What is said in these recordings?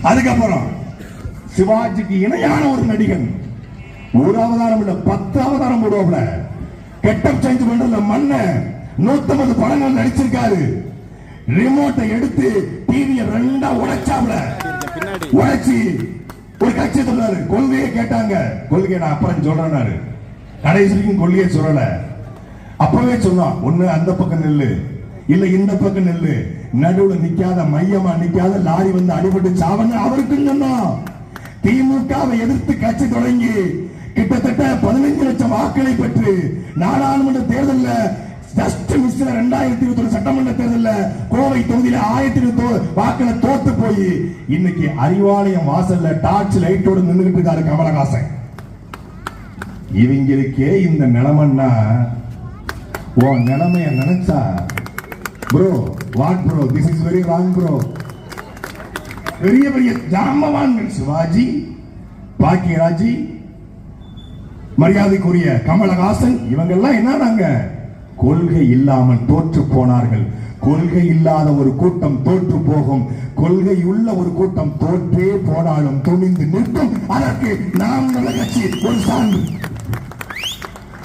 அதுக்கப்புறம் சிவாஜிக்கு இணையான ஒரு நடிகன், ஒரு அவதாரம் இல்ல 10 அவதாரம் போடுவாப்ல. கெட்டப் சேஞ்ச் பண்றதுல மண்ண 150 படங்கள் நடிச்சிருக்காரு. ரிமோட்டை எடுத்து டிவியை 2ஆ உடைச்சாப்ல. உடைச்சி ஒரு கட்சி சொன்னாரு, கொள்கையை கேட்டாங்க. கொள்கையை நான் அப்புறம் சொல்றேன்னாரு. கடைசிக்கும் கொள்கையை சொல்லல. அப்பவே சொன்னான், ஒண்ணு அந்த பக்கம் நெல்லு, இல்ல இந்த பக்கம் நெல்லு, நடுவுல நிக்காத, மையமா நிக்காத, லாரி வந்து அடிபட்டு சாவன்னு அவருக்கு சொன்னான். திமுகவை எதிர்த்து கட்சி தொடங்கி கிட்டத்தட்ட 15 லட்சம் வாக்களை பெற்று நாடாளுமன்ற தேர்தலில் ஜஸ்ட் மிஸ்ல 2021 சட்டமன்ற தேர்தலில் கோவை தொகுதியில 1020 வாக்களை தோத்து போய் இன்னைக்கு அறிவாலயம் வாசல்ல டார்ச் லைட்டோடு நின்றுகிட்டு இருக்காரு கமலஹாசன். இவங்களுக்கே இந்த நிலைமைன்னா உன் நிலைமைய நினைச்சா bro, what bro, this is very wrong bro. பெரிய பெரிய ஜாம்பவான்கள் சிவாஜி, பாக்கியராஜி, மரியாதைக்குரிய கமலஹாசன், இவங்கெல்லாம் என்னன்னாங்க, கொள்கை இல்லாமல் தோற்று போனார்கள். கொள்கை இல்லாத ஒரு கூட்டம் தோற்று போகும், கொள்கை உள்ள ஒரு கூட்டம் தோற்றே போனாலும் துணிந்து நிற்கும். அதற்கு நாம் நல்ல கட்சி ஒரு சான்று.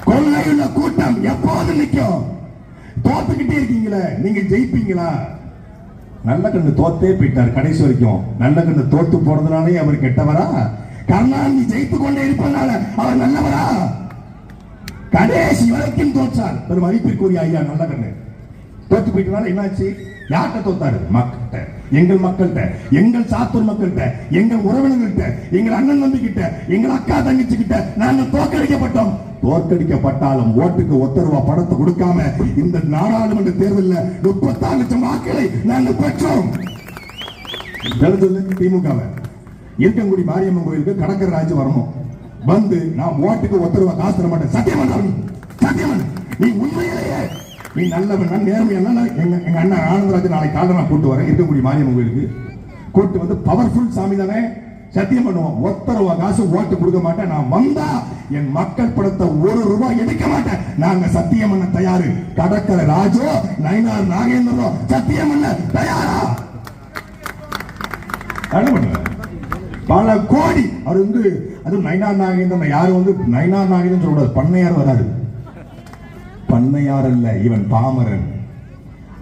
கொள்கையுள்ள கூட்டம் எப்போது நிற்கும். தோத்துக்கிட்டே இருக்கீங்களே, நீங்க ஜெயிப்பீங்களா? நல்ல கண்ணு தோத்தே போயிட்டார் கடைசி வரைக்கும். நல்ல கண்ணு தோத்து போறதுனாலே அவர் கெட்டவரா? கருணாநிதி ஜெயித்து கொண்டே இருப்பதனால அவர் நல்லவரா? கடைசி வரைக்கும் தோற்றார். ஒரு மதிப்பிற்குரிய ஐயா நல்ல கண்ணு தோத்து போயிட்டனால என்னாச்சு? யார்கிட்ட தோத்தாரு? மக்கள்கிட்ட, எங்கள் மக்கள்கிட்ட, எங்கள் சாத்தூர் மக்கள்கிட்ட, எங்கள் உறவினர்கள்ட்ட, எங்கள் அண்ணன் தம்பி கிட்ட, எங்கள் அக்கா தங்கச்சி கிட்ட நாங்கள் தோற்கடிக்கப்பட்டோம். தோற்கடிக்கப்பட்டாலும் ஓட்டுக்கு ஒத்தருவா படத்தை கொடுக்காம இந்த நாடாளுமன்ற தேர்தலில் 34 லட்சம் வாக்குகளை நாங்கள் பெற்றோம். திமுக இருக்கங்குடி மாரியம்மன் கோயிலுக்கு கடற்கரை ராஜு வரணும். வந்து நான் ஓட்டுக்கு ஒத்தருவா காசு தர மாட்டேன். சத்தியம் சத்தியம். நீ உண்மையிலேயே நீ நல்லவன் நேர்மையான எங்க அண்ணன் ஆனந்தராஜ் நாளை காலை நான் கூட்டு வரேன் இருக்கங்குடி மாரியம்மன் கோயிலுக்கு. கூட்டு வந்து பவர்ஃபுல் சாமி தானே, சத்தியம் பண்ணுவோம். ஒத்தருவா காசு ஓட்டு கொடுக்க மாட்டேன். நான் வந்தா என் மக்கள் படத்தை 1 ரூபாய் எடுக்க மாட்டேன். நாங்க சத்தியம் பண்ண தயாரு. கடற்கரை ராஜோ, நயினார் நாகேந்திரோ சத்தியம் பண்ண தயாரா? பல கோடி. அவர் வந்து அது நயினார் நாகேந்திரன். யாரும் வந்து நயினார் நாகேந்திரன் சொல்லக்கூடாது, பண்ணையார் வராது. பண்ணையார் அல்ல, இவன் பாமரன்.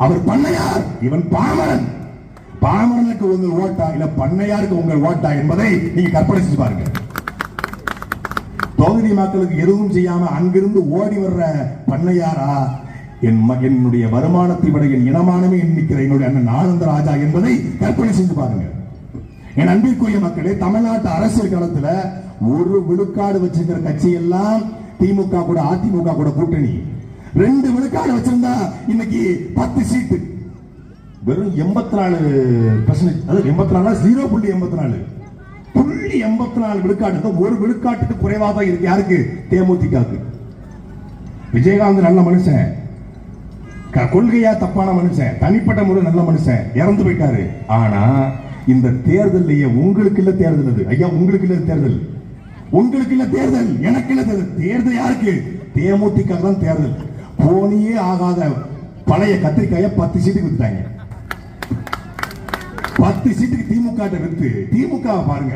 அவர் பண்ணையார், இவன் பாமரன். பாமரனுக்கு உங்கள் ஓட்டா இல்ல பண்ணையாருக்கு உங்கள் ஓட்டா என்பதை நீங்க கற்பனை செஞ்சு பாருங்க. தொகுதி மக்களுக்கு எதுவும் செய்யாம அங்கிருந்து ஓடி வர்ற பண்ணையாரா, என்னுடைய வருமானத்தை விட என் இனமானமே எண்ணிக்கிற என்னுடைய அண்ணன் ஆனந்த ராஜா என்பதை கற்பனை செஞ்சு பாருங்க. என் அன்பிற்குரிய மக்களே, தமிழ்நாட்டு அரசியல் களத்துல 1 விழுக்காடு வச்சிருக்கிற கட்சி எல்லாம் திமுக கூட அதிமுக கூட கூட்டணி. 2 விழுக்காடு வச்சிருந்தா இன்னைக்கு 10 சீட்டு. வெறும் 84%, அதாவது 84 0.84 0.84 விழுக்காடு. 1 விழுக்காட்டுக்கு குறைவாக தான் இருக்கு. யாருக்கு? தேமுதிகவுக்கு. விஜயகாந்த் நல்ல மனுஷன், கொள்கையா தப்பான மனுஷன், தனிப்பட்ட முறை நல்ல மனுஷன், இறந்து போயிட்டாரு. ஆனா இந்த தேர்தல் உங்களுக்கு இல்ல தேர்தல். அது ஐயா உங்களுக்கு இல்ல தேர்தல், உங்களுக்கு இல்ல தேர்தல், எனக்கு இல்ல தேர்தல். தேர்தல் யாருக்கு? தேமுதிக தான் தேர்தல். போனியே ஆகாத பழைய கத்திரிக்காய 10 சீட்டுக்கு வித்துட்டாங்க. 10 சீட்டுக்கு திமுக வித்து. திமுக பாருங்க,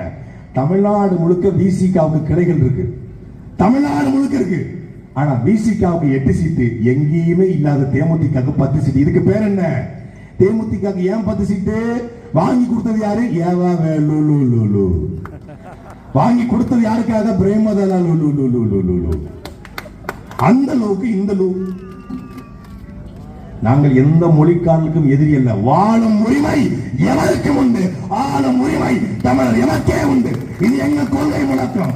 தமிழ்நாடு முழுக்க விசிகாவுக்கு கிளைகள் இருக்கு, தமிழ்நாடு முழுக்க இருக்கு. ஆனா விசிகாவுக்கு 8 சீட்டு, எங்கேயுமே இல்லாத தேமுதிக 10 சீட்டு. இதுக்கு பேர் என்ன? தேமுதிக ஏன் 10 சீட்டு? வாங்கி கொடுத்தது யாரு? ஏவா லூலு. வாங்கி கொடுத்தது யாருக்காக? பிரேமதலா லூலு. அந்த அளவுக்கு இந்த லூ. நாங்கள் எந்த மொழிக்காரர்களுக்கும் எதிரி அல்ல. வாழும் உரிமை எவருக்கும் உண்டு, ஆளும் உரிமை தமிழர் எவருக்கே உண்டு. இது எங்க கொள்கை முழக்கம்.